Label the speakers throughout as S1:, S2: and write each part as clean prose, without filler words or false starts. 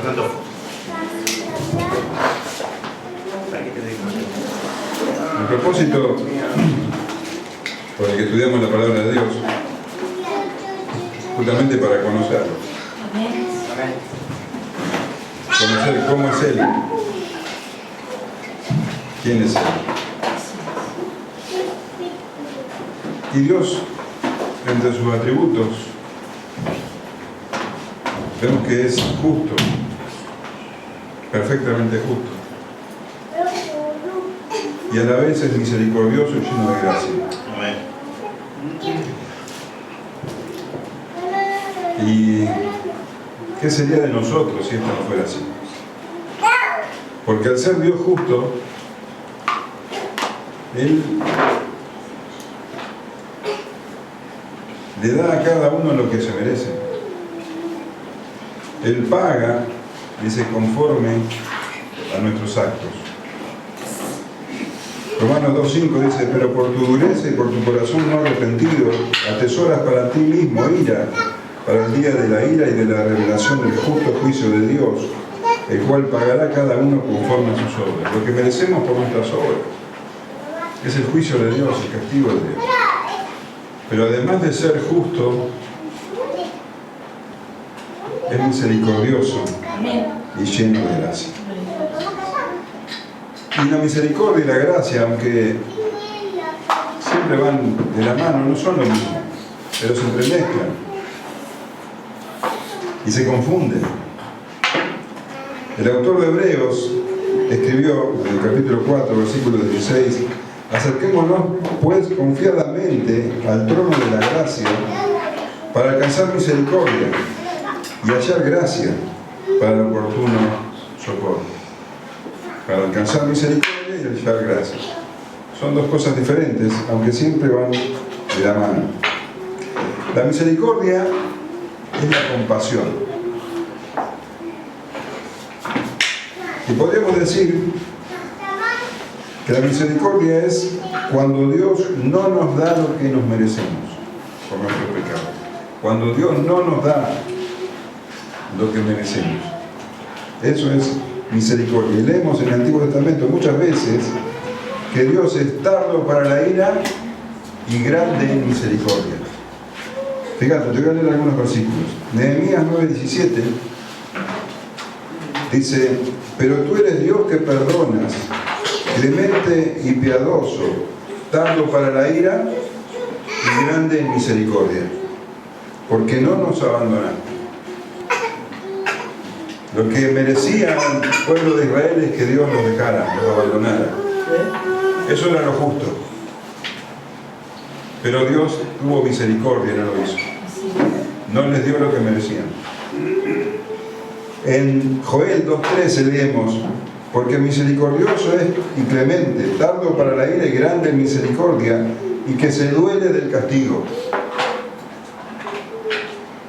S1: Santo.
S2: El propósito por el que estudiamos la palabra de Dios, justamente para conocerlo. Conocer cómo es Él, quién es Él. Y Dios, entre sus atributos, vemos que es justo, perfectamente justo. Y a la vez es misericordioso y lleno de gracia.
S1: Amén.
S2: ¿Y qué sería de nosotros si esto no fuera así? Porque al ser Dios justo, Él le da a cada uno lo que se merece. Él paga, dice, conforme a nuestros actos. Romanos 2.5 dice, pero por tu dureza y por tu corazón no arrepentido, atesoras para ti mismo ira, para el día de la ira y de la revelación del justo juicio de Dios, el cual pagará cada uno conforme a sus obras. Lo que merecemos por nuestras obras es el juicio de Dios, el castigo de Dios. Pero además de ser justo, es misericordioso y lleno de gracia. Y la misericordia y la gracia, aunque siempre van de la mano, no son lo mismo, pero se entremezclan y se confunden. El autor de Hebreos escribió en el capítulo 4, versículo 16, acerquémonos pues confiadamente al trono de la gracia para alcanzar misericordia y hallar gracia para el oportuno socorro. Para alcanzar misericordia y hallar gracia. Son dos cosas diferentes, aunque siempre van de la mano. La misericordia es la compasión. Y podríamos decir que la misericordia es cuando Dios no nos da lo que nos merecemos por nuestro pecado. Cuando Dios no nos da lo que merecemos. Eso es misericordia. Y leemos en el Antiguo Testamento muchas veces que Dios es tardo para la ira y grande en misericordia. Fíjate, te voy a leer algunos versículos. Nehemías 9:17 dice, pero tú eres Dios que perdonas, clemente y piadoso, tardo para la ira y grande en misericordia, porque no nos abandonaste. Lo que merecía el pueblo de Israel es que Dios los dejara, los abandonara. Eso era lo justo. Pero Dios tuvo misericordia y no lo hizo. No les dio lo que merecían. En Joel 2.13 leemos, porque misericordioso es y clemente, tardo para la ira y grande en misericordia, y que se duele del castigo.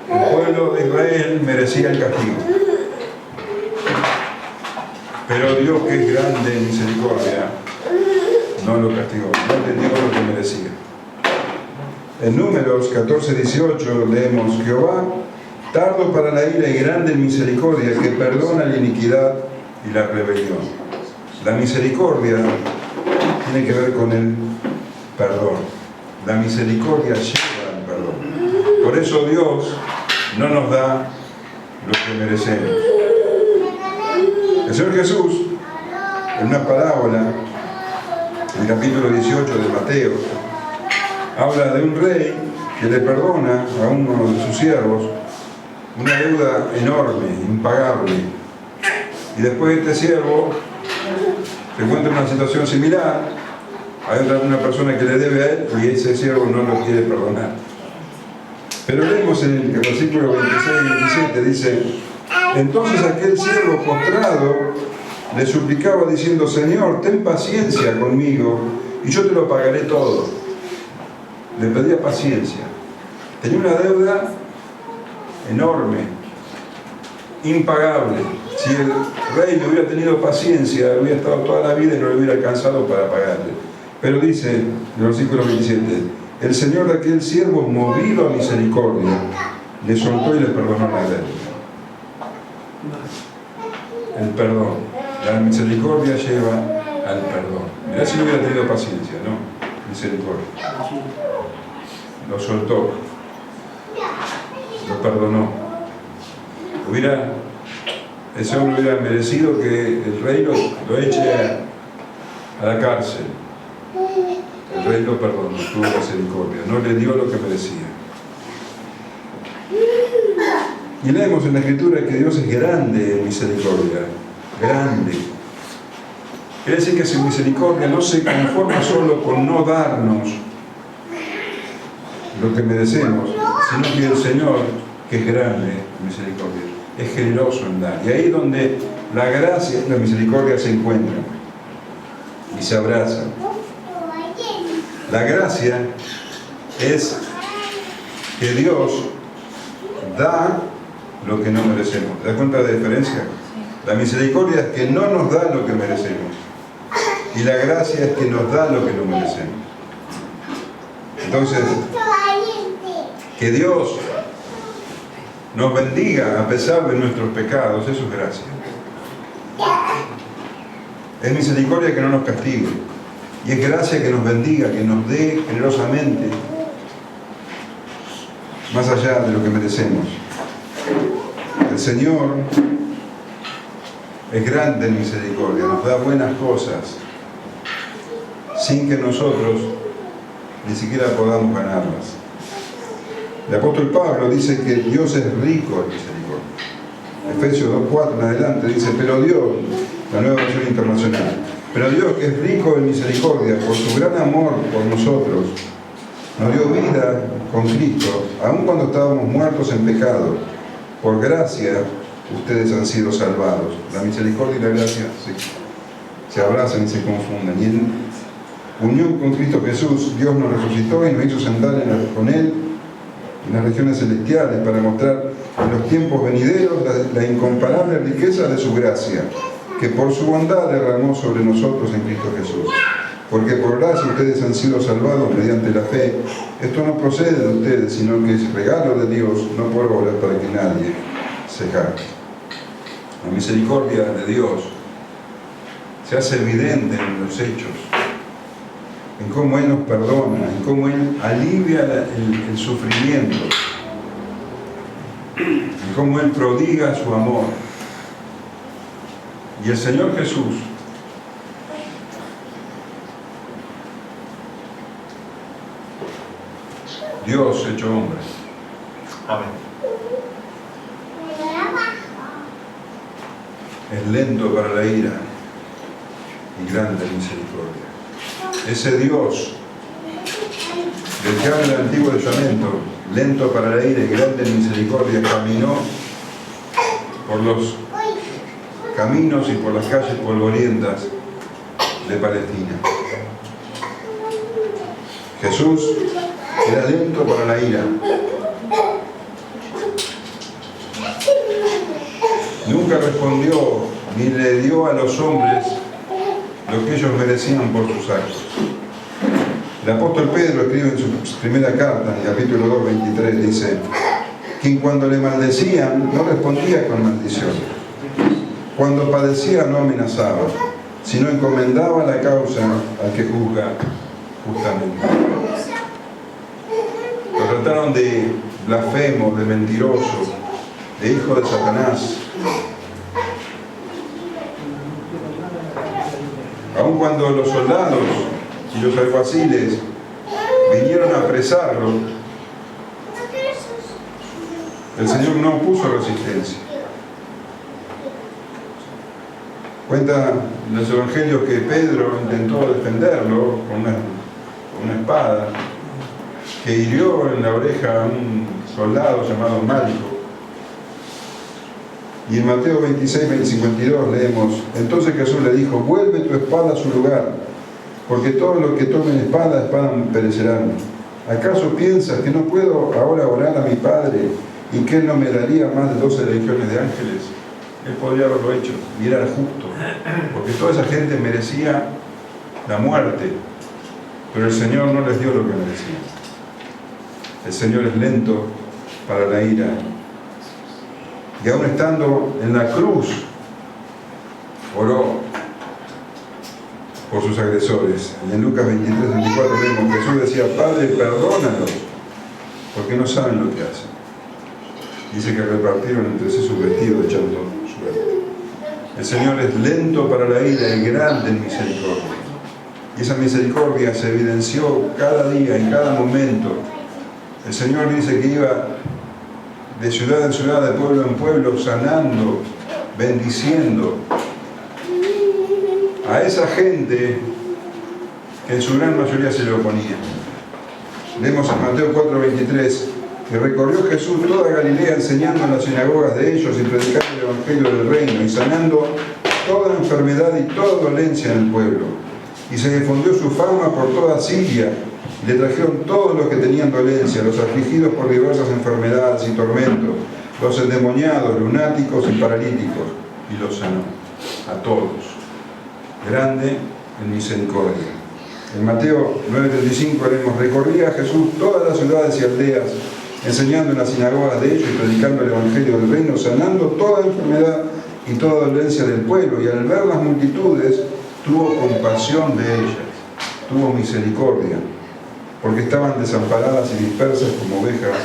S2: El pueblo de Israel merecía el castigo. Pero Dios, que es grande en misericordia, no lo castigó, no le dio lo que merecía. En Números 14:18 leemos, Jehová, tardo para la ira y grande en misericordia, que perdona la iniquidad y la rebelión. La misericordia tiene que ver con el perdón. La misericordia lleva al perdón. Por eso Dios no nos da lo que merecemos. El Señor Jesús, en una parábola, en el capítulo 18 de Mateo, habla de un rey que le perdona a uno de sus siervos una deuda enorme, impagable. Y después este siervo se encuentra en una situación similar, hay una persona que le debe a él y ese siervo no lo quiere perdonar. Pero leemos en el versículo 26 y 27, dice, entonces aquel siervo postrado le suplicaba diciendo, Señor, ten paciencia conmigo y yo te lo pagaré todo. Le pedía paciencia. Tenía una deuda enorme, impagable. Si el rey le hubiera tenido paciencia, hubiera estado toda la vida y no le hubiera alcanzado para pagarle. Pero dice en el versículo 27, el Señor de aquel siervo, movido a misericordia, le soltó y le perdonó la deuda. el perdón. La misericordia lleva al perdón. Mirá si no hubiera tenido paciencia, ¿no? Misericordia. Lo soltó. Lo perdonó. Ese hombre hubiera merecido que el rey lo eche a la cárcel. El rey lo perdonó, tuvo misericordia, no le dio lo que merecía. Y leemos en la Escritura que Dios es grande en misericordia, grande. Quiere decir que su misericordia no se conforma solo con no darnos lo que merecemos, sino que el Señor, que es grande en misericordia, es generoso en dar. Y ahí es donde la gracia y la misericordia se encuentran y se abrazan. La gracia es que Dios da lo que no merecemos. ¿Te das cuenta de la diferencia? La misericordia es que no nos da lo que merecemos. Y la gracia es que nos da lo que no merecemos. Entonces, que Dios nos bendiga a pesar de nuestros pecados, eso es gracia. Es misericordia que no nos castigue. Y es gracia que nos bendiga, que nos dé generosamente, más allá de lo que merecemos. El Señor es grande en misericordia, nos da buenas cosas, sin que nosotros ni siquiera podamos ganarlas. El apóstol Pablo dice que Dios es rico en misericordia. Efesios 2:4 en adelante dice, pero Dios, la Nueva Versión Internacional, pero Dios, que es rico en misericordia, por su gran amor por nosotros, nos dio vida con Cristo, aun cuando estábamos muertos en pecado. Por gracia, ustedes han sido salvados. La misericordia y la gracia se abrazan y se confunden. Y en unión con Cristo Jesús, Dios nos resucitó y nos hizo sentar con Él en las regiones celestiales para mostrar en los tiempos venideros la incomparable riqueza de su gracia, que por su bondad derramó sobre nosotros en Cristo Jesús. Porque por gracia ustedes han sido salvados mediante la fe. Esto no procede de ustedes, sino que es regalo de Dios, no por obras para que nadie se jacte. La misericordia de Dios se hace evidente en los hechos, en cómo Él nos perdona, en cómo Él alivia el sufrimiento, en cómo Él prodiga su amor. Y el Señor Jesús Dios hecho hombre.
S1: Amén.
S2: Es lento para la ira y grande en misericordia. Ese Dios del que habla el Antiguo Testamento, lento para la ira y grande en misericordia, caminó por los caminos y por las calles polvorientas de Palestina. Jesús era lento para la ira. Nunca respondió ni le dio a los hombres lo que ellos merecían por sus actos. El apóstol Pedro escribe en su primera carta, en el capítulo 2, 23, dice: quien cuando le maldecían no respondía con maldición, cuando padecía no amenazaba, sino encomendaba la causa al que juzga justamente. Lo trataron de blasfemo, de mentiroso, de hijo de Satanás. Aun cuando los soldados y los alguaciles vinieron a apresarlo, el Señor no puso resistencia. Cuenta en los evangelios que Pedro intentó defenderlo con una espada, que hirió en la oreja a un soldado llamado Malco. Y en Mateo 26, 52 leemos: entonces Jesús le dijo: vuelve tu espada a su lugar, porque todos los que tomen espada perecerán. ¿Acaso piensas que no puedo ahora orar a mi Padre y que Él no me daría más de 12 legiones de ángeles? Él podría haberlo hecho y era justo, porque toda esa gente merecía la muerte, pero el Señor no les dio lo que merecían. El Señor es lento para la ira. Y aún estando en la cruz, oró por sus agresores. Y en Lucas 23, 24 vemos, Jesús decía, Padre, perdónalos, porque no saben lo que hacen. Dice que repartieron entre sí sus vestidos echando suerte. El Señor es lento para la ira y grande en misericordia. Y esa misericordia se evidenció cada día, en cada momento. El Señor dice que iba de ciudad en ciudad, de pueblo en pueblo, sanando, bendiciendo a esa gente que en su gran mayoría se le oponía. Leemos en Mateo 4:23, que recorrió Jesús toda Galilea enseñando en las sinagogas de ellos y predicando el Evangelio del Reino y sanando toda enfermedad y toda dolencia en el pueblo. Y se difundió su fama por toda Siria, y le trajeron todos los que tenían dolencia, los afligidos por diversas enfermedades y tormentos, los endemoniados, lunáticos y paralíticos, y los sanó a todos. Grande en misericordia. En Mateo 9:35 leemos, recorría Jesús todas las ciudades y aldeas, enseñando en las sinagogas de ellos y predicando el Evangelio del Reino, sanando toda enfermedad y toda dolencia del pueblo, y al ver las multitudes, tuvo compasión de ellas, tuvo misericordia, porque estaban desamparadas y dispersas como ovejas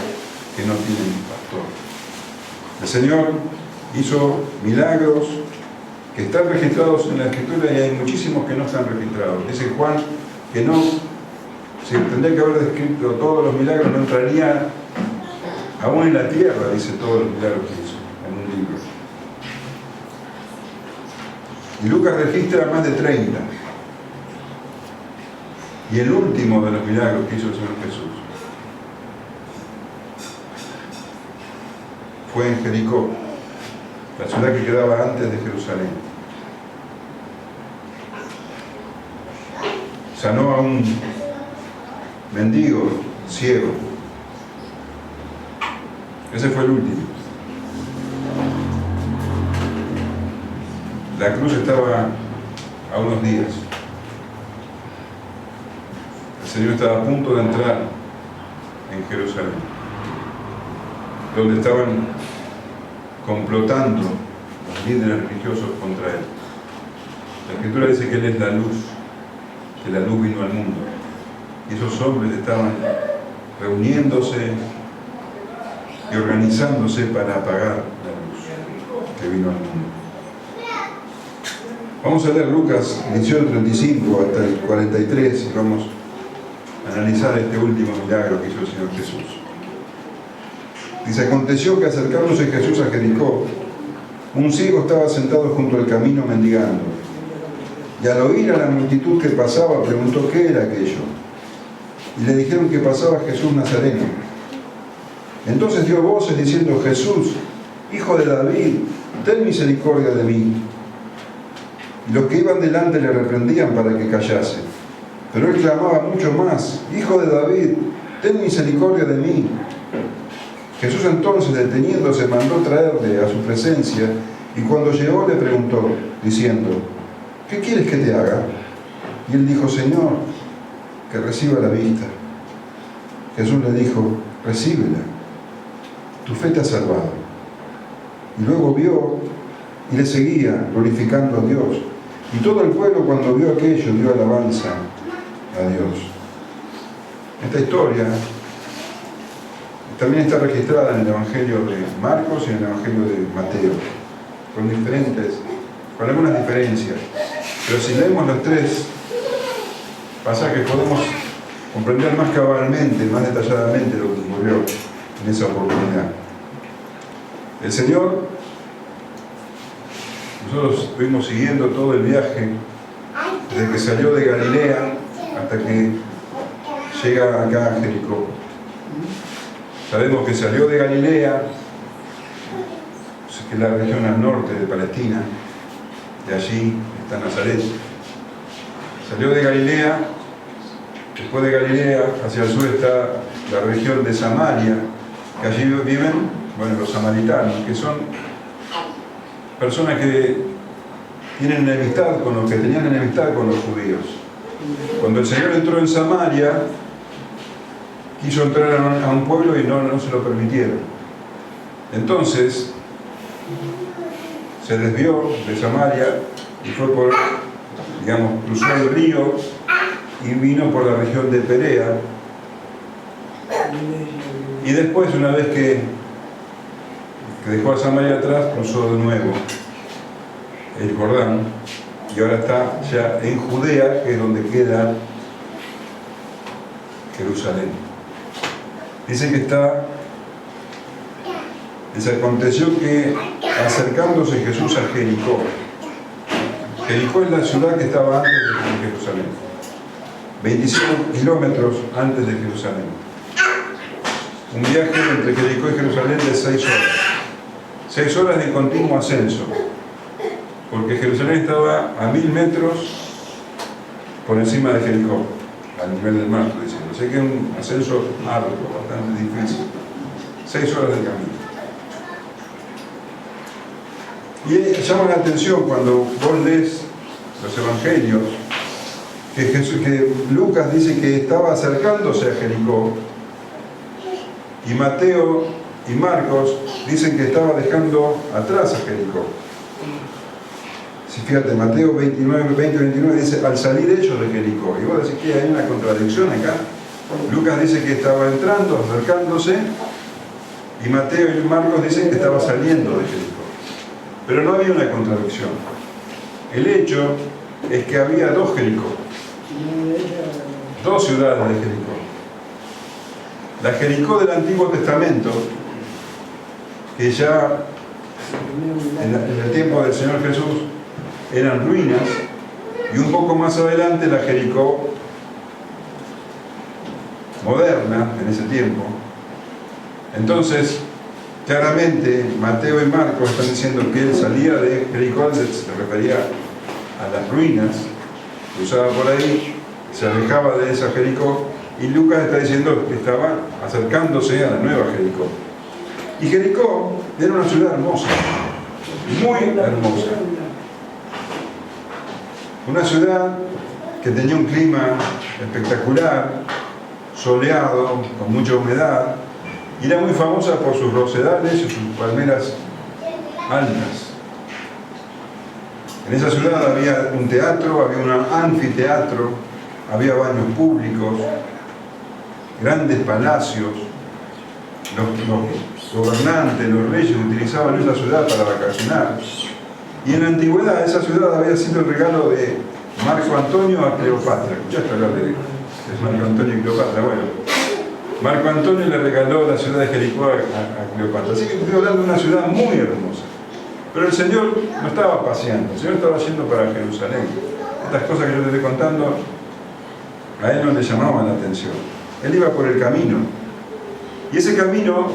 S2: que no tienen pastor. El Señor hizo milagros que están registrados en la Escritura y hay muchísimos que no están registrados. Dice Juan que no, si tendría que haber descrito todos los milagros, no entraría aún en la tierra, dice todos los milagros que hizo en un libro. Y Lucas registra más de 30. Y el último de los milagros que hizo el Señor Jesús fue en Jericó, la ciudad que quedaba antes de Jerusalén. Sanó a un mendigo ciego. Ese fue el último. La cruz estaba a unos días. El Señor estaba a punto de entrar en Jerusalén, donde estaban complotando los líderes religiosos contra Él. La Escritura dice que Él es la luz, que la luz vino al mundo. Y esos hombres estaban reuniéndose y organizándose para apagar la luz que vino al mundo. Vamos a leer Lucas 18:35 hasta el 43 y vamos a analizar este último milagro que hizo el Señor Jesús. Dice, aconteció que acercándose Jesús a Jericó, un ciego estaba sentado junto al camino mendigando. Y al oír a la multitud que pasaba, preguntó qué era aquello. Y le dijeron que pasaba Jesús Nazareno. Entonces dio voces diciendo, Jesús, Hijo de David, ten misericordia de mí. Y los que iban delante le reprendían para que callase. Pero él clamaba mucho más, Hijo de David, ten misericordia de mí. Jesús entonces, deteniéndose, mandó traerle a su presencia, y cuando llegó le preguntó, diciendo, ¿qué quieres que te haga? Y él dijo, Señor, que reciba la vista. Jesús le dijo, recíbela, tu fe te ha salvado. Y luego vio y le seguía, glorificando a Dios. Y todo el pueblo, cuando vio aquello, dio alabanza a Dios. Esta historia también está registrada en el Evangelio de Marcos y en el Evangelio de Mateo, con algunas diferencias. Pero si leemos los tres pasajes podemos comprender más cabalmente, más detalladamente lo que ocurrió en esa oportunidad. El Señor, nosotros estuvimos siguiendo todo el viaje desde que salió de Galilea hasta que llega acá a Jericó. Sabemos que salió de Galilea, que es la región al norte de Palestina, de allí está Nazaret. Salió de Galilea, después de Galilea, hacia el sur está la región de Samaria, que allí viven, los samaritanos, que son personas que tienen enemistad con los que tenían enemistad con los judíos. Cuando el Señor entró en Samaria, quiso entrar a un pueblo y no se lo permitieron. Entonces, se desvió de Samaria y fue por, digamos, cruzó el río y vino por la región de Perea. Y después, una vez que dejó a Samaria atrás, cruzó de nuevo el Jordán y ahora está ya en Judea, que es donde queda Jerusalén. Dice que aconteció que acercándose Jesús a Jericó. Jericó es la ciudad que estaba antes de Jerusalén, 25 kilómetros antes de Jerusalén. Un viaje entre Jericó y Jerusalén de 6 horas. 6 horas de continuo ascenso, porque Jerusalén estaba a 1000 metros por encima de Jericó, al nivel del mar, estoy diciendo. Sé que es un ascenso arduo, bastante difícil. 6 horas de camino. Y llama la atención cuando vos lees los evangelios que Lucas dice que estaba acercándose a Jericó y Mateo y Marcos dicen que estaba dejando atrás a Jericó. Si fíjate, Mateo 20-29 dice al salir ellos de Jericó, y vos decís que hay una contradicción acá. Lucas dice que estaba entrando, acercándose, y Mateo y Marcos dicen que estaba saliendo de Jericó. Pero no había una contradicción. El hecho es que había 2 Jericó, 2 ciudades de Jericó. La Jericó del Antiguo Testamento, que ya en el tiempo del Señor Jesús eran ruinas, y un poco más adelante la Jericó moderna en ese tiempo. Entonces, claramente Mateo y Marcos están diciendo que él salía de Jericó, se refería a las ruinas, cruzaba por ahí, se alejaba de esa Jericó, y Lucas está diciendo que estaba acercándose a la nueva Jericó. Y Jericó era una ciudad hermosa, muy hermosa. Una ciudad que tenía un clima espectacular, soleado, con mucha humedad, y era muy famosa por sus rosedales y sus palmeras altas. En esa ciudad había un teatro, había un anfiteatro, había baños públicos, grandes palacios. Los gobernantes, los reyes utilizaban esa ciudad para vacacionar. Y en la antigüedad esa ciudad había sido el regalo de Marco Antonio a Cleopatra. ¿Escuchaste hablar de Marco Antonio y Cleopatra? Bueno, Marco Antonio le regaló la ciudad de Jericó a Cleopatra. Así que estoy hablando de una ciudad muy hermosa. Pero el Señor no estaba paseando, el Señor estaba yendo para Jerusalén. Estas cosas que yo te estoy contando, a él no le llamaban la atención. Él iba por el camino. Y ese camino,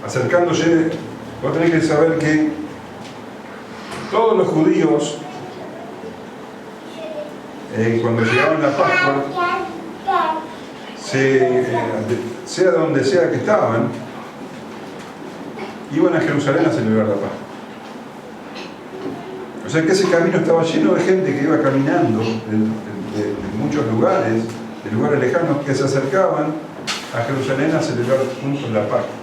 S2: acercándose, vos tenés que saber que todos los judíos, cuando llegaban la Pascua, sea donde sea que estaban, iban a Jerusalén a celebrar la Pascua. O sea que ese camino estaba lleno de gente que iba caminando de muchos lugares, de lugares lejanos, que se acercaban a Jerusalén a celebrar juntos la Pascua.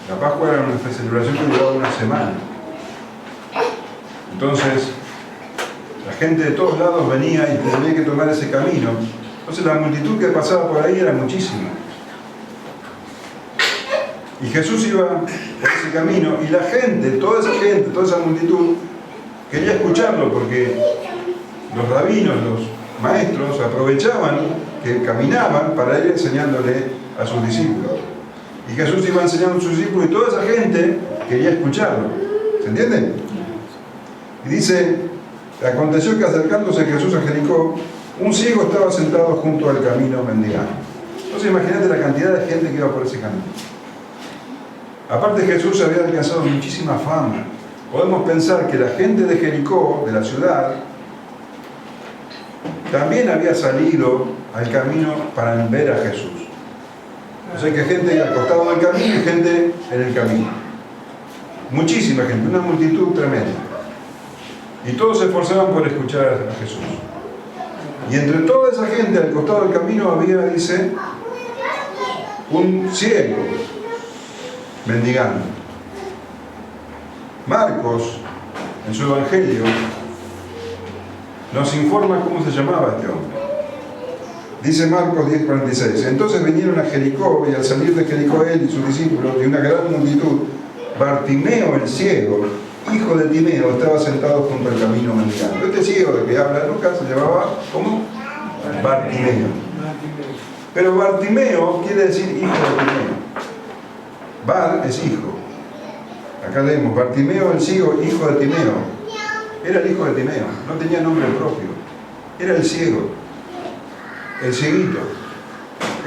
S2: La Pascua era una celebración que duraba una semana. Entonces, la gente de todos lados venía y tenía que tomar ese camino. Entonces la multitud que pasaba por ahí era muchísima. Y Jesús iba por ese camino y la gente, toda esa multitud, quería escucharlo porque los rabinos, los maestros, aprovechaban que caminaban para ir enseñándole a sus discípulos. Y Jesús iba enseñando a sus discípulos y toda esa gente quería escucharlo. ¿Se entiende? Y dice, aconteció que acercándose Jesús a Jericó, un ciego estaba sentado junto al camino mendigando. Entonces imagínate la cantidad de gente que iba por ese camino. Aparte Jesús había alcanzado muchísima fama. Podemos pensar que la gente de Jericó, de la ciudad, también había salido al camino para ver a Jesús. O sea que gente al costado del camino y gente en el camino. Muchísima gente, una multitud tremenda. Y todos se esforzaban por escuchar a Jesús. Y entre toda esa gente al costado del camino había, dice, un ciego mendigando. Marcos, en su Evangelio, nos informa cómo se llamaba este hombre. Dice Marcos 10:46: entonces vinieron a Jericó, y al salir de Jericó él y sus discípulos y una gran multitud, Bartimeo el ciego, hijo de Timeo, estaba sentado junto al camino mendigando. Este ciego de que habla Lucas se llamaba, ¿cómo? Bartimeo. Pero Bartimeo quiere decir hijo de Timeo. Bar es hijo. Acá leemos, Bartimeo el ciego, hijo de Timeo. Era el hijo de Timeo, no tenía nombre propio. Era el ciego, el cieguito,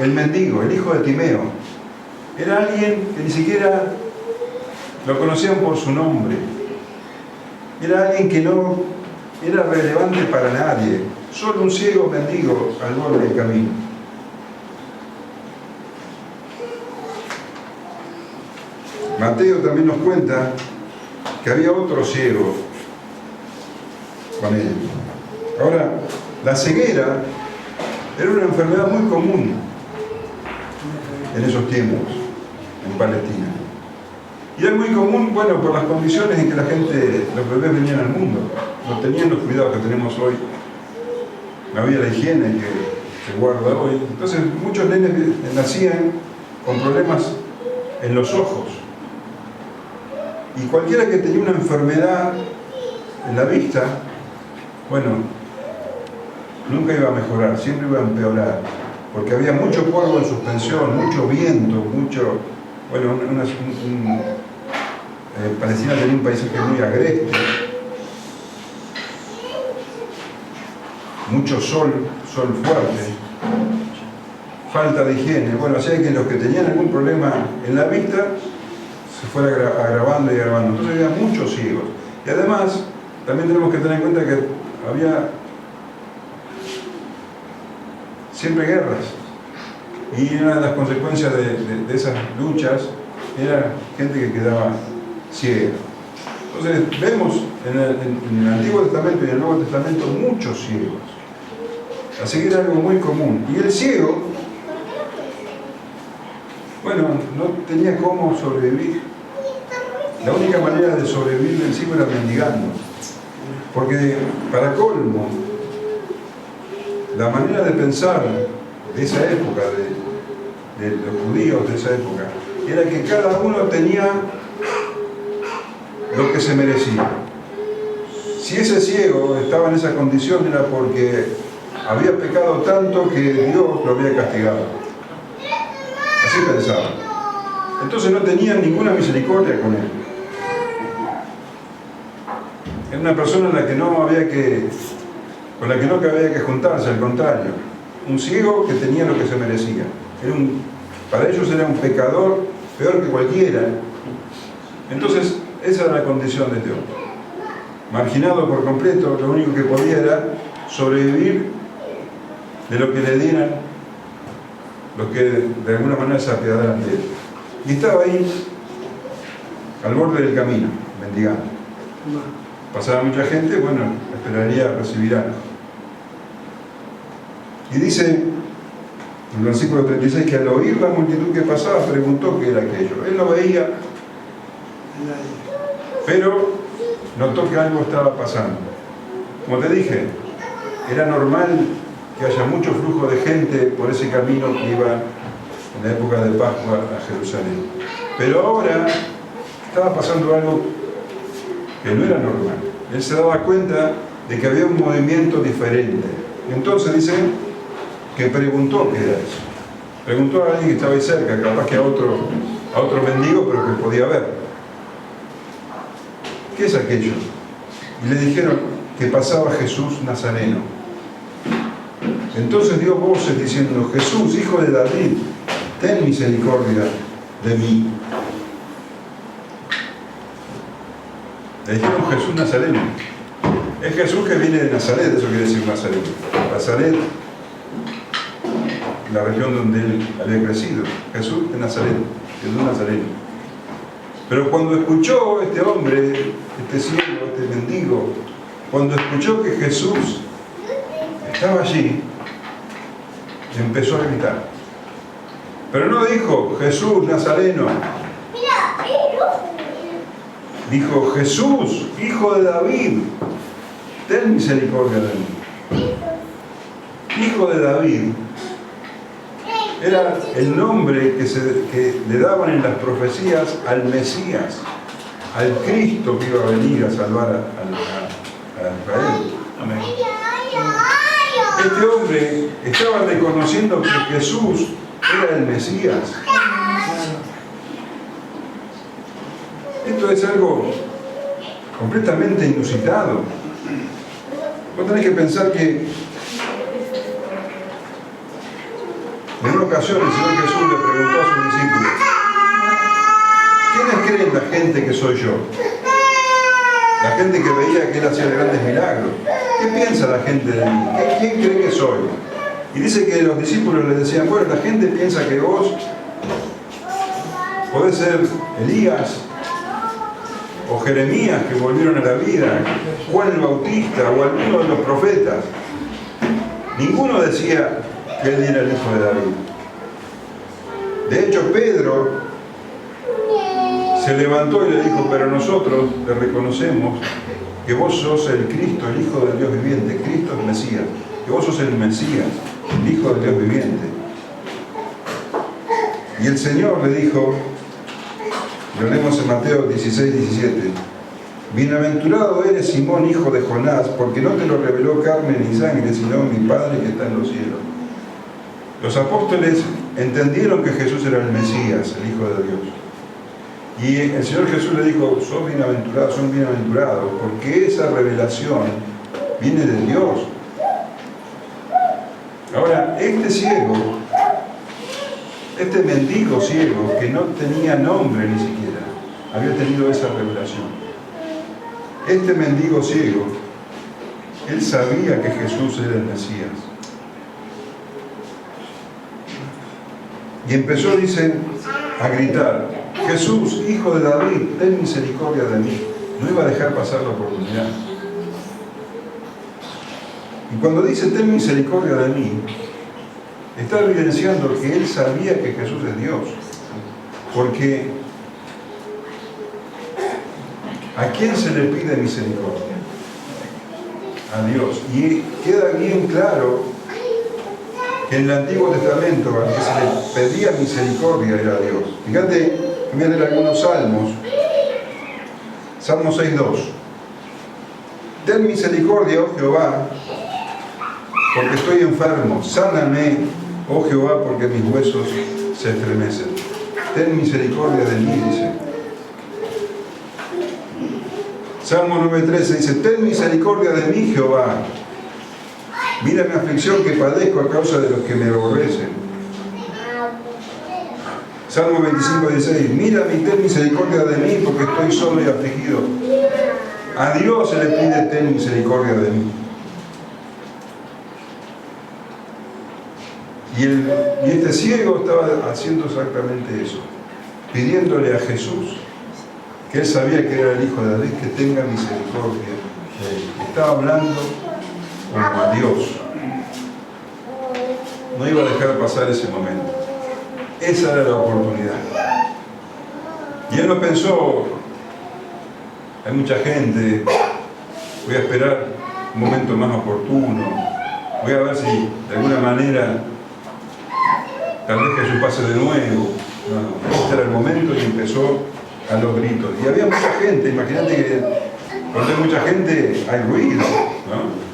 S2: el mendigo, el hijo de Timeo. Era alguien que ni siquiera lo conocían por su nombre. Era alguien que no era relevante para nadie. Solo un ciego mendigo al borde del camino. Mateo también nos cuenta que había otro ciego con él. Ahora, la ceguera era una enfermedad muy común en esos tiempos, en Palestina. Y era muy común, bueno, por las condiciones en que la gente, los bebés venían al mundo. No tenían los cuidados que tenemos hoy. No había la higiene que se guarda hoy. Entonces, muchos nenes nacían con problemas en los ojos. Y cualquiera que tenía una enfermedad en la vista, bueno, nunca iba a mejorar, siempre iba a empeorar, porque había mucho polvo en suspensión, mucho viento, mucho, bueno, Palestina tenía un paisaje muy agreste, mucho sol fuerte, falta de higiene, bueno, hacía que los que tenían algún problema en la vista se fuera agravando y agravando. Entonces había muchos ciegos. Y además, también tenemos que tener en cuenta que había siempre guerras. Y una de las consecuencias de esas luchas era gente que quedaba ciega. Entonces vemos en el Antiguo Testamento y en el Nuevo Testamento muchos ciegos. Así que era algo muy común. Y el ciego, bueno, no tenía cómo sobrevivir. La única manera de sobrevivir del ciego era mendigando. Porque, para colmo, la manera de pensar de esa época, de los judíos de esa época, era que cada uno tenía lo que se merecía. Si ese ciego estaba en esa condición era porque había pecado tanto que Dios lo había castigado. Así pensaban. Entonces no tenían ninguna misericordia con él. Era una persona con la que no había que juntarse, al contrario. Un ciego que tenía lo que se merecía. Para ellos era un pecador peor que cualquiera. Entonces, esa era la condición de este hombre. Marginado por completo, lo único que podía era sobrevivir de lo que le dieran los que de alguna manera se apiadaran de él. Y estaba ahí, al borde del camino, mendigando. Pasaba mucha gente, bueno, esperaría recibir algo. Y dice, en el versículo 36, que al oír la multitud que pasaba, preguntó qué era aquello. Él no veía, pero notó que algo estaba pasando. Como te dije, era normal que haya mucho flujo de gente por ese camino que iba en la época de Pascua a Jerusalén. Pero ahora estaba pasando algo que no era normal. Él se daba cuenta de que había un movimiento diferente. Entonces dice que preguntó qué era eso. Preguntó a alguien que estaba ahí cerca, capaz que a otro mendigo, pero que podía ver. ¿Qué es aquello? Y le dijeron que pasaba Jesús Nazareno. Entonces dio voces diciendo: Jesús, hijo de David, ten misericordia de mí. Le dijeron Jesús Nazareno. Es Jesús que viene de Nazaret, eso quiere decir Nazareno. Nazaret, la región donde él había crecido. Jesús de Nazaret, Jesús Nazareno. Pero cuando escuchó este hombre, este ciego, este mendigo, cuando escuchó que Jesús estaba allí, empezó a gritar. Pero no dijo Jesús Nazareno. dijo: Jesús, hijo de David, ten misericordia de mí. Hijo de David era el nombre que le daban en las profecías al Mesías, al Cristo que iba a venir a salvar a Israel. Amén. Este hombre estaba reconociendo que Jesús era el Mesías. Esto es algo completamente inusitado. Vos tenés que pensar que en una ocasión el Señor Jesús le preguntó a sus discípulos: ¿quiénes creen la gente que soy yo? La gente que veía que Él hacía grandes milagros. ¿Qué piensa la gente de mí? ¿Quién cree que soy? Y dice que los discípulos le decían: bueno, la gente piensa que vos podés ser Elías o Jeremías, que volvieron a la vida, Juan el Bautista o alguno de los profetas. Ninguno decía que Él era el hijo de David. De hecho, Pedro se levantó y le dijo: pero nosotros te reconocemos que vos sos el Cristo, el Hijo del Dios viviente. Cristo es Mesías, que vos sos el Mesías, el Hijo del Dios viviente. Y el Señor le dijo, lo leemos en Mateo 16, 17: bienaventurado eres, Simón, hijo de Jonás, porque no te lo reveló carne ni sangre, sino mi Padre que está en los cielos. Los apóstoles entendieron que Jesús era el Mesías, el Hijo de Dios. Y el Señor Jesús le dijo: son bienaventurados, porque esa revelación viene de Dios. Ahora, este ciego, este mendigo ciego, que no tenía nombre ni siquiera, había tenido esa revelación. Este mendigo ciego, él sabía que Jesús era el Mesías. Y empezó, dice, a gritar: Jesús, hijo de David, ten misericordia de mí. No iba a dejar pasar la oportunidad. Y cuando dice ten misericordia de mí, está evidenciando que él sabía que Jesús es Dios. Porque ¿a quién se le pide misericordia? A Dios. Y queda bien claro que en el Antiguo Testamento al que se le pedía misericordia era Dios. Fíjate, voy a leer algunos salmos. Salmo 6.2: ten misericordia, oh Jehová, porque estoy enfermo. Sáname, oh Jehová, porque mis huesos se estremecen. Ten misericordia de mí, dice. Salmo 9.13 dice: ten misericordia de mí, Jehová. Mira mi aflicción que padezco a causa de los que me aborrecen. Salmo 25.16: mírame y ten misericordia de mí, porque estoy solo y afligido. A Dios se le pide ten misericordia de mí. Y este ciego estaba haciendo exactamente eso, pidiéndole a Jesús, que él sabía que era el Hijo de David, que tenga misericordia de él. Estaba hablando como a Dios. No iba a dejar pasar ese momento. Esa era la oportunidad. Y él no pensó: hay mucha gente, voy a esperar un momento más oportuno, voy a ver si de alguna manera tal vez Jesús pase de nuevo. No, este era el momento y empezó a los gritos. Y había mucha gente. Imagínate que cuando hay mucha gente hay ruido, ¿no?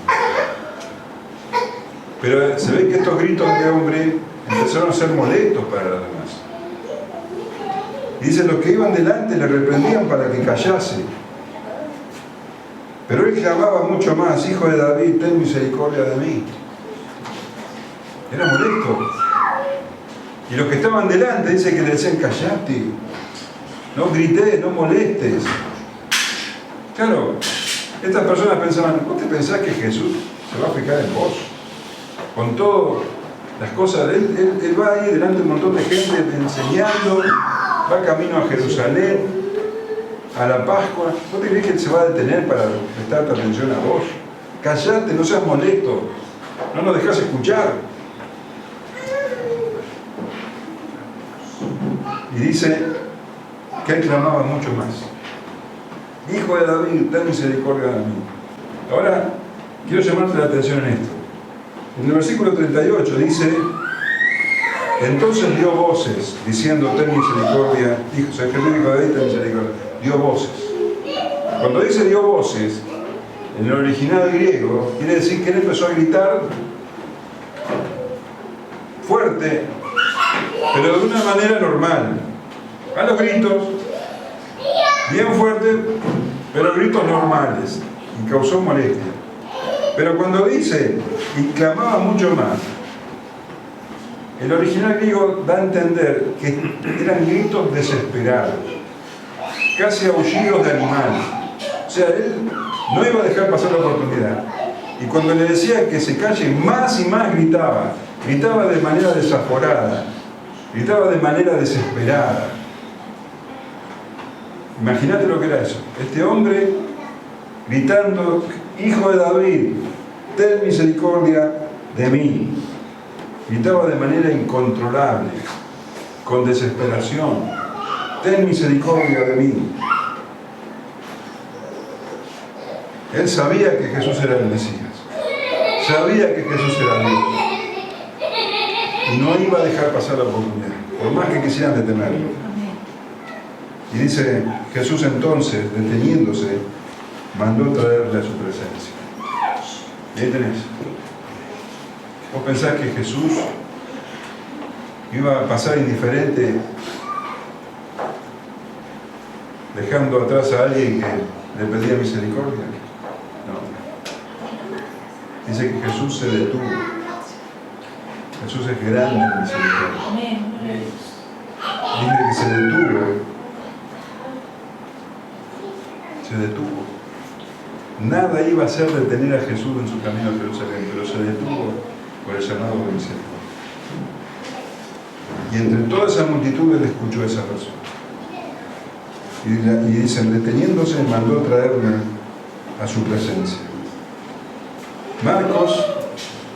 S2: Pero se ve que estos gritos de hombre empezaron a ser molestos para los demás. Dice: los que iban delante le reprendían para que callase. Pero él clamaba mucho más: hijo de David, ten misericordia de mí. Era molesto. Y los que estaban delante, dice que le decían: callate, no grites, no molestes. Claro, estas personas pensaban: ¿vos te pensás que Jesús se va a fijar en vos? Con todas las cosas, él va ahí delante de un montón de gente enseñando, va camino a Jerusalén, a la Pascua. ¿Vos te crees que él se va a detener para prestarte atención a vos? Callate, no seas molesto, no nos dejás escuchar. Y dice que él clamaba mucho más. Hijo de David, ten misericordia de mí. Ahora, quiero llamarte la atención en esto. En el versículo 38 dice: entonces dio voces, diciendo, ten misericordia, hijo de David, ten misericordia. Dio voces. Cuando dice dio voces, en el original griego, quiere decir que él empezó a gritar fuerte, pero de una manera normal. A los gritos, bien fuerte, pero gritos normales, y causó molestia. Pero cuando dice, y clamaba mucho más, el original griego da a entender que eran gritos desesperados, casi aullidos de animal. O sea, él no iba a dejar pasar la oportunidad. Y cuando le decía que se calle, más y más gritaba. Gritaba de manera desaforada, gritaba de manera desesperada. Imagínate lo que era eso. Este hombre gritando, hijo de David, ten misericordia de mí. Gritaba de manera incontrolable, con desesperación, ten misericordia de mí. Él sabía que Jesús era el Mesías, sabía que Jesús era Dios, y no iba a dejar pasar la oportunidad, por más que quisieran detenerlo. Y dice Jesús entonces, deteniéndose, mandó traerle a su presencia. Y ahí tenés. ¿Vos pensás que Jesús iba a pasar indiferente dejando atrás a alguien que le pedía misericordia? No. Dice que Jesús se detuvo. Jesús es grande en misericordia. Dice que se detuvo. Se detuvo. Nada iba a hacer detener a Jesús en su camino a Jerusalén, pero se detuvo por el llamado de misericordia. Y entre toda esa multitud él escuchó esa razón. Y dicen, deteniéndose, mandó traerme a su presencia. Marcos,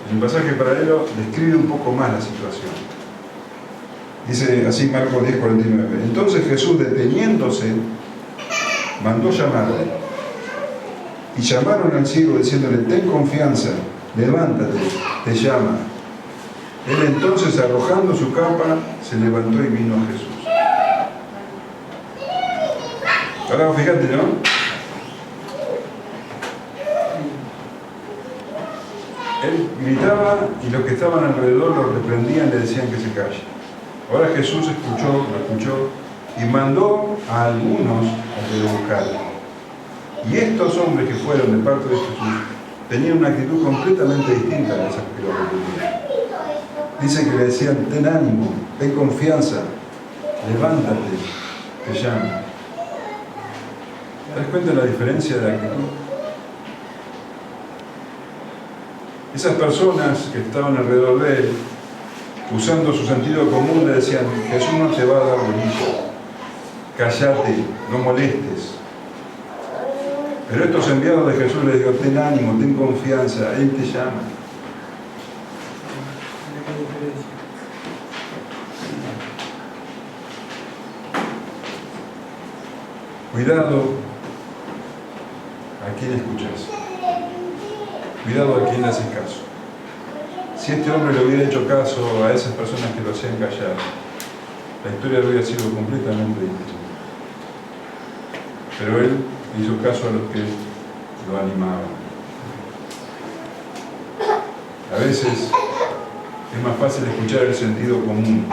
S2: en el pasaje paralelo, describe un poco más la situación. Dice así Marcos 10:49. Entonces Jesús, deteniéndose, mandó llamarle. Y llamaron al ciego diciéndole, ten confianza, levántate, te llama. Él entonces, arrojando su capa, se levantó y vino a Jesús. Ahora fíjate, ¿no? Él gritaba y los que estaban alrededor lo reprendían, le decían que se calle. Ahora Jesús lo escuchó y mandó a algunos a que lo buscaran. Y estos hombres que fueron de parte de Jesús tenían una actitud completamente distinta a esas que lo reprendían. Dice que le decían, ten ánimo, ten confianza, levántate, te llamo. ¿Te das cuenta de la diferencia de actitud? Esas personas que estaban alrededor de él, usando su sentido común, le decían, Jesús no te va a dar bolilla, cállate, no molestes. Pero estos enviados de Jesús les digo, ten ánimo, ten confianza, Él te llama. Cuidado a quién escuchas. Cuidado a quién le haces caso. Si este hombre le hubiera hecho caso a esas personas que lo hacían callar, la historia hubiera sido completamente distinta. Pero él hizo caso a los que lo animaban. A veces es más fácil escuchar el sentido común.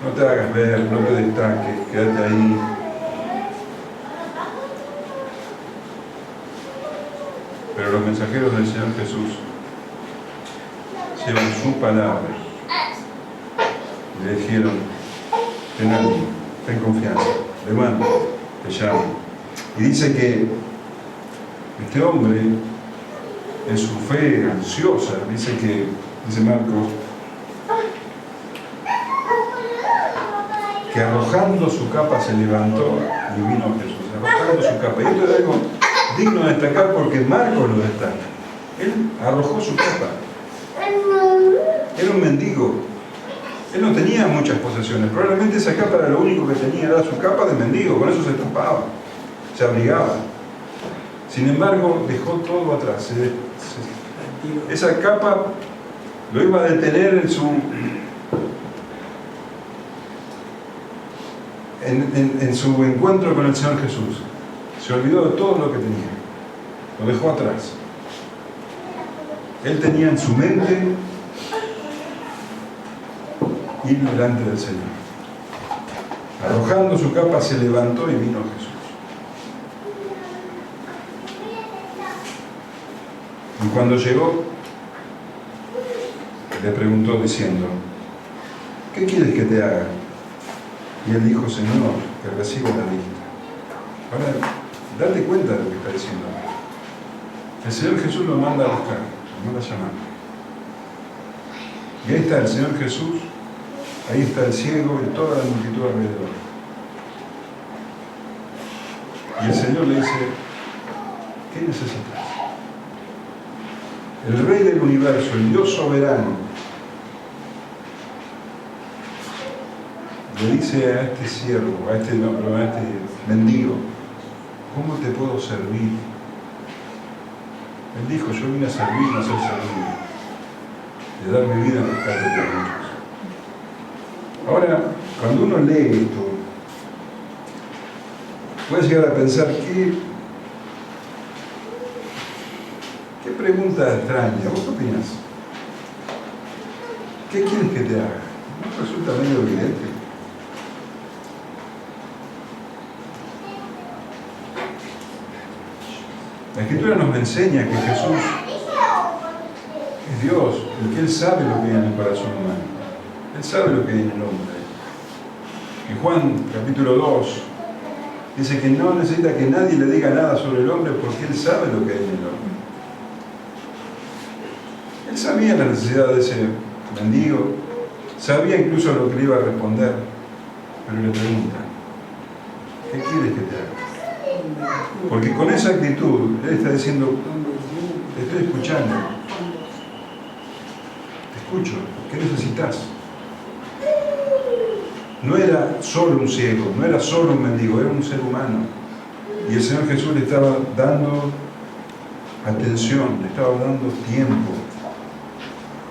S2: No te hagas ver, no te destaques, quédate ahí. Pero los mensajeros del Señor Jesús llevan su palabra y le dijeron, ten ánimo, ten confianza, levántate, te llamo. Y dice que este hombre, en su fe ansiosa, dice Marcos, que arrojando su capa se levantó y vino a Jesús, arrojando su capa. Y esto es algo digno de destacar porque Marcos lo destaca. Él arrojó su capa. Era un mendigo. Él no tenía muchas posesiones. Probablemente esa capa era lo único que tenía, era su capa de mendigo, con eso se tapaba. se abrigaba. Sin embargo, dejó todo atrás. Esa capa lo iba a detener en su encuentro con el Señor Jesús. Se olvidó de todo lo que tenía. Lo dejó atrás. Él tenía en su mente ir delante del Señor. Arrojando su capa, se levantó y vino Jesús. Y cuando llegó, le preguntó diciendo: ¿qué quieres que te haga? Y él dijo: Señor, que reciba la vista. Ahora, date cuenta de lo que está diciendo. El Señor Jesús lo manda a buscar, lo manda a llamar. Y ahí está el Señor Jesús, ahí está el ciego y toda la multitud alrededor. Y el Señor le dice: ¿qué necesitas? El Rey del universo, el Dios soberano, le dice a este siervo, a este mendigo: ¿cómo te puedo servir? Él dijo: yo vine a servir, no a ser servido, de dar mi vida en rescate por muchos. Ahora, cuando uno lee esto, puede llegar a pensar: ¿qué pregunta extraña? ¿Vos qué opinás? ¿Qué quieres que te haga? ¿No resulta medio evidente? La Escritura nos enseña que Jesús es Dios y que Él sabe lo que hay en el corazón humano. Él sabe lo que hay en el hombre. En Juan capítulo 2 dice que no necesita que nadie le diga nada sobre el hombre porque Él sabe lo que hay en el hombre. Él sabía la necesidad de ese mendigo, sabía incluso lo que le iba a responder, pero le pregunta: ¿qué quieres que te haga? Porque con esa actitud Él está diciendo: te estoy escuchando, te escucho, ¿qué necesitas? No era solo un ciego, no era solo un mendigo, era un ser humano. Y el Señor Jesús le estaba dando atención, le estaba dando tiempo.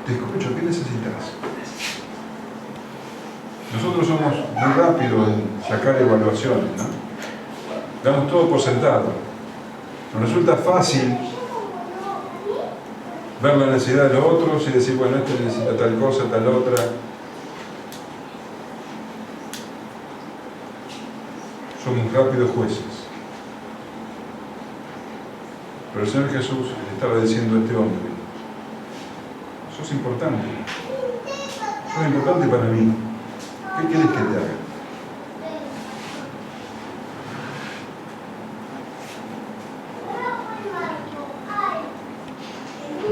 S2: Te escucho, ¿qué necesitas? Nosotros somos muy rápidos en sacar evaluaciones, ¿no? Damos todo por sentado. Nos resulta fácil ver la necesidad de los otros y decir: bueno, este necesita tal cosa, tal otra. Somos rápidos jueces. Pero el Señor Jesús le estaba diciendo a este hombre: sos importante. Sos importante para mí. ¿Qué quieres que te haga?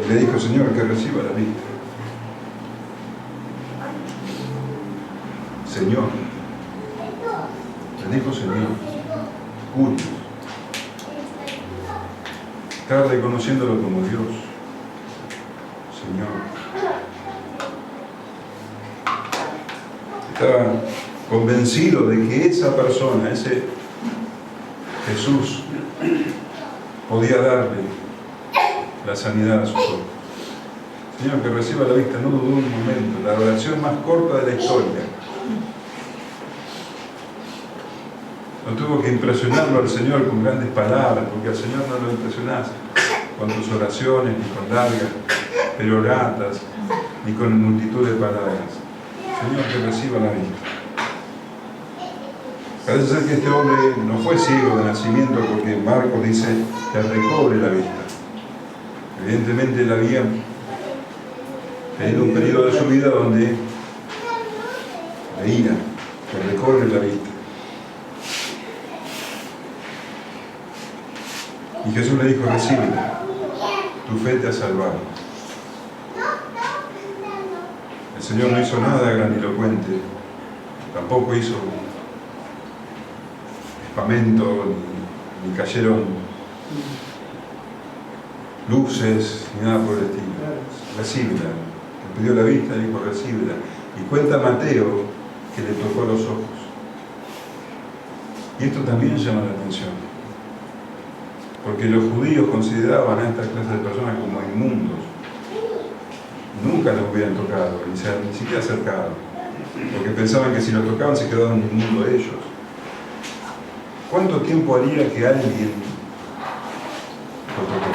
S2: Y le dijo: Señor, que reciba la vista. Señor. Le dijo Señor. Único. Estaba reconociéndolo como Dios. Señor. Estaba convencido de que esa persona, ese Jesús, podía darle la sanidad a sus ojos. Señor, que reciba la vista. No dudó un momento. La oración más corta de la historia. No tuvo que impresionarlo al Señor con grandes palabras, porque al Señor no lo impresionás con tus oraciones, ni con largas peroratas, ni con multitud de palabras. Señor, que reciba la vista. Parece ser que este hombre no fue ciego de nacimiento, porque Marcos dice que recobre la vista. Evidentemente él había tenido un periodo de su vida donde veía, que recobre la vista. Y Jesús le dijo: recíbela, tu fe te ha salvado. El Señor no hizo nada grandilocuente, tampoco hizo espamento, ni cayeron luces, ni nada por el estilo. Recíbela. Le pidió la vista y dijo: recíbela. Y cuenta Mateo que le tocó los ojos. Y esto también llama la atención. porque los judíos consideraban a esta clase de personas como inmundos. Nunca los hubieran tocado, ni siquiera acercado, porque pensaban que si los tocaban se quedaban inmundos ellos. ¿Cuánto tiempo haría que alguien lo tocó?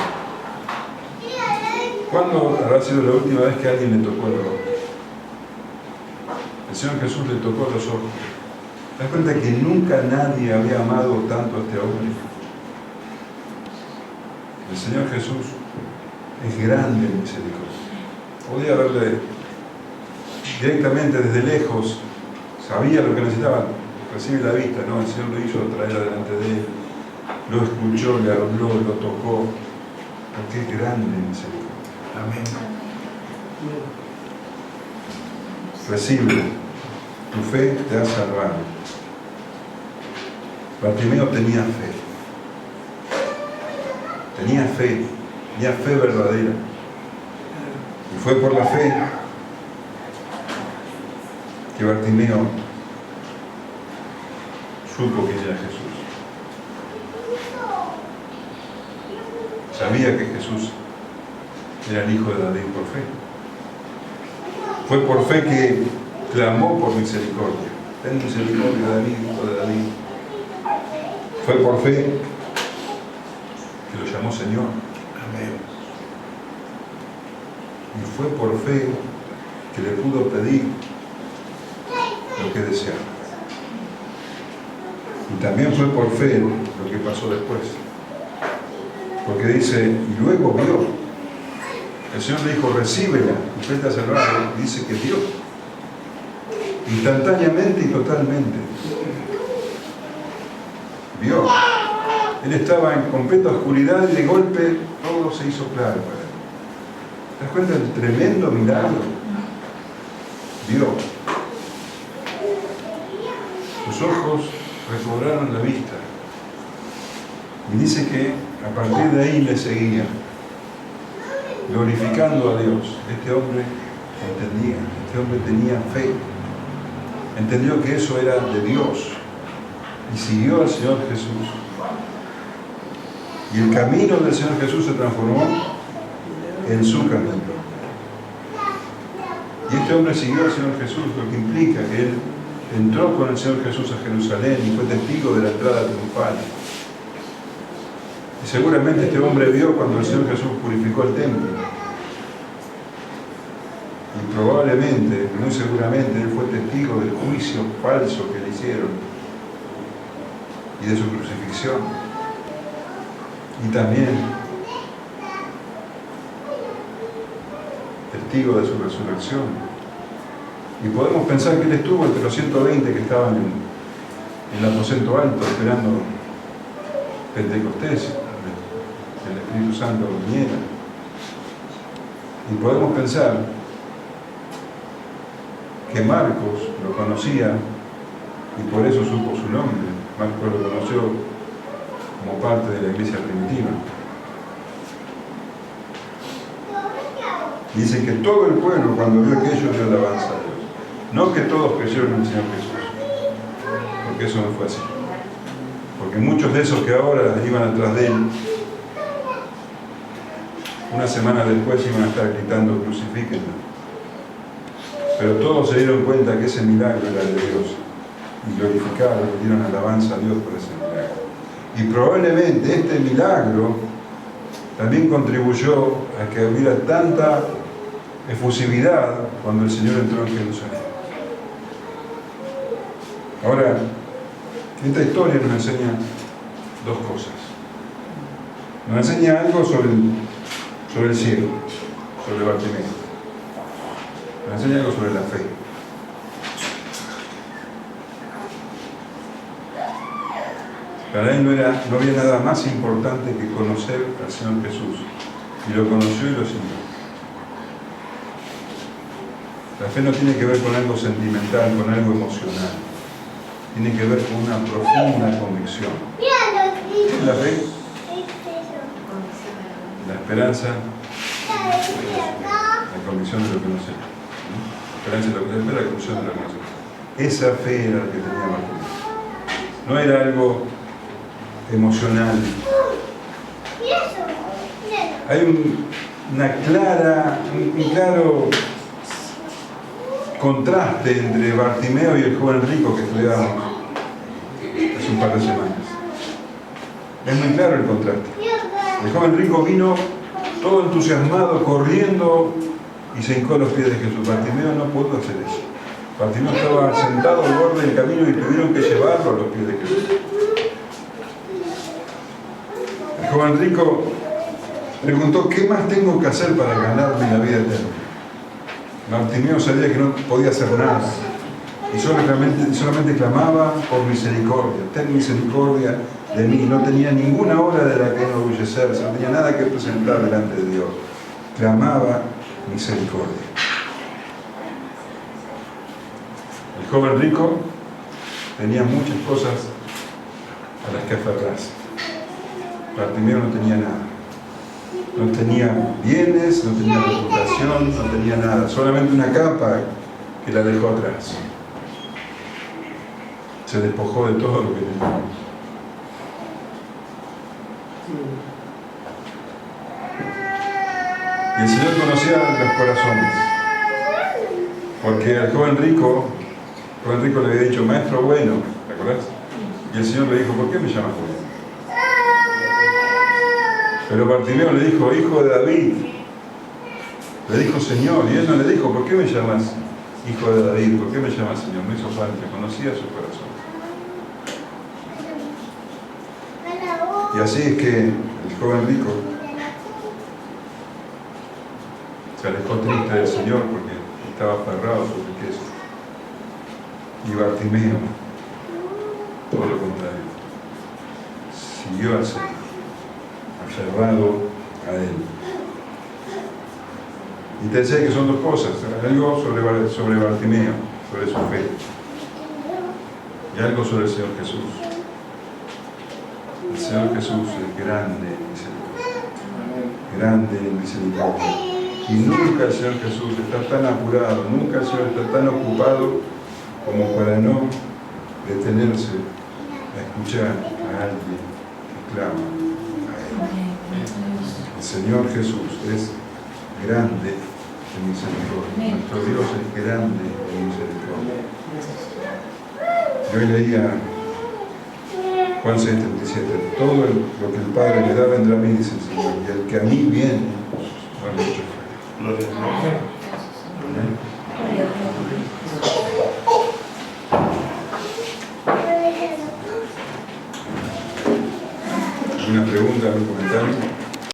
S2: ¿Cuándo habrá sido la última vez que alguien le tocó el rostro? El Señor Jesús le tocó los ojos. ¿Te das cuenta que nunca nadie había amado tanto a este hombre? El Señor Jesús es grande en misericordia. Podía verle directamente desde lejos, sabía lo que necesitaba, recibir la vista, ¿no? El Señor lo hizo traer delante de él, lo escuchó, le habló, lo tocó, porque es grande en misericordia. Amén. Recibe, tu fe te ha salvado. Bartimeo tenía fe verdadera. Y fue por la fe que Bartimeo supo quién era Jesús. Sabía que Jesús era el hijo de David por fe. Fue por fe que clamó por misericordia. Ten misericordia, David, hijo de David. Fue por fe que lo llamó Señor. Amén. Y fue por fe que le pudo pedir lo que deseaba. Y también fue por fe lo que pasó después. Porque dice, y luego vio. El Señor le dijo, recíbela, y fe te ha salvado. Y dice que vio. Instantáneamente y totalmente. Vio. Él estaba en completa oscuridad y de golpe todo se hizo claro para él. ¿Te das cuenta del tremendo milagro? Vio. Sus ojos recobraron la vista. Y dice que a partir de ahí le seguía, glorificando a Dios. Este hombre entendía, este hombre tenía fe. Entendió que eso era de Dios. Y siguió al Señor Jesús. Y el camino del Señor Jesús se transformó en su camino. Y este hombre siguió al Señor Jesús, lo que implica que él entró con el Señor Jesús a Jerusalén y fue testigo de la entrada triunfal. Y seguramente este hombre vio cuando el Señor Jesús purificó el templo. Y probablemente, muy seguramente, él fue testigo del juicio falso que le hicieron y de su crucifixión. Y también testigo de su resurrección. Y podemos pensar que él estuvo entre los 120 que estaban en el aposento alto esperando Pentecostés, el Espíritu Santo viniera. Y podemos pensar que Marcos lo conocía y por eso supo su nombre. Marcos lo conoció como parte de la iglesia primitiva. Dice que todo el pueblo, cuando vio aquello, dio alabanza a Dios. No que todos creyeron en el Señor Jesús, porque eso no fue así. Porque muchos de esos que ahora iban atrás de él, una semana después iban a estar gritando, crucifíquenlo. Pero todos se dieron cuenta que ese milagro era de Dios y glorificaron, le dieron alabanza a Dios por ese milagro. Y probablemente este milagro también contribuyó a que hubiera tanta efusividad cuando el Señor entró en Jerusalén. Ahora, esta historia nos enseña dos cosas. Nos enseña algo sobre el cielo, sobre Bartimeo. Nos enseña algo sobre la fe. Para él no había nada más importante que conocer al Señor Jesús. Y lo conoció y lo siguió. La fe no tiene que ver con algo sentimental, con algo emocional. Tiene que ver con una profunda convicción. ¿Qué es la fe? La esperanza, la convicción de lo que no sé. La esperanza de lo que se espera, la convicción de lo que no sé. Esa fe era la que tenía Bartimeo. No era algo emocional, Hay un claro contraste entre Bartimeo y el joven rico que estudiábamos hace un par de semanas. Es muy claro el contraste. El joven rico vino todo entusiasmado, corriendo, y se hincó a los pies de Jesús. Bartimeo no pudo hacer eso. Bartimeo estaba sentado al borde del camino y tuvieron que llevarlo a los pies de Jesús. El joven rico preguntó: ¿qué más tengo que hacer para ganarme la vida eterna? Bartimeo sabía que no podía hacer nada y solamente clamaba por misericordia. Ten misericordia de mí. No tenía ninguna obra de la que enorgullecerse, no tenía nada que presentar delante de Dios. Clamaba misericordia. El joven rico tenía muchas cosas a las que aferrarse. Bartimeo no tenía nada. No tenía bienes, no tenía reputación, no tenía nada. Solamente una capa que la dejó atrás. Se despojó de todo lo que tenía. Y el Señor conocía los corazones. Porque al joven rico le había dicho: maestro bueno, ¿te acordás? Y el Señor le dijo: ¿por qué me llamas bueno? Pero Bartimeo le dijo: hijo de David. Le dijo Señor, y él no le dijo: ¿por qué me llamas hijo de David? ¿Por qué me llamas Señor? No hizo falta, conocía su corazón. Y así es que el joven rico se alejó triste del Señor porque estaba aferrado a su riqueza. Y Bartimeo, todo lo contrario, siguió al Señor, aferrado a Él. Y te decía que son dos cosas: algo sobre Bartimeo, sobre su fe, y algo sobre el Señor Jesús. El Señor Jesús es grande en misericordia, grande en misericordia. Y nunca el Señor Jesús está tan apurado, nunca el Señor está tan ocupado como para no detenerse a escuchar a alguien que clama a Él. El Señor Jesús es grande en misericordia. Nuestro Dios es grande en misericordia. Yo hoy leía Juan 6:37: todo lo que el Padre me da vendrá a mí, dice el Señor, y el que a mí viene, bueno, mucho fuera.